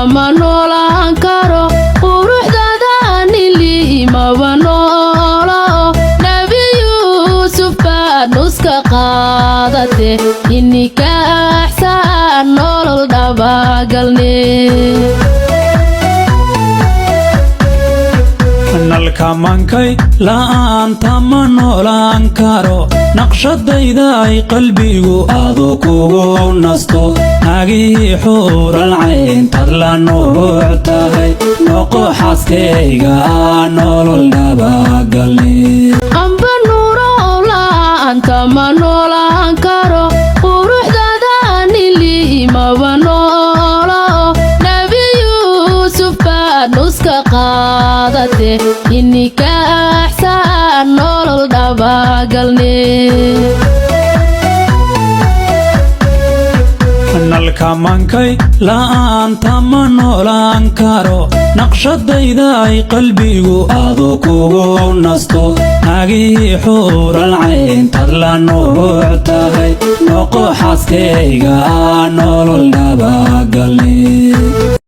noolaan karo quruxdaadani liimaba noolo nabi yuusuf baa nuska qaadate inikaaxsan nolol dhabagalne nalkamankay la'aanta ma noolaan karo naqshadayda ay qalbigu aadu kugu nasto nagii xuural cayntaad la nuuc tahay noqo xaaskayga nolol dhabagalne amba nuuro la'aanta ma noolaan karo quruxdaadani liimaba noolo nabi yuusuf baa nuska qaadate inikaaxsan nolol dhabagalne nalkamankay la'aanta ma noolaan karo naqshadayda ay qalbigu aadu kugu nasto nagii xuural cayntaad la nuuc tahay noqo xaaskayga nolol dhabagalne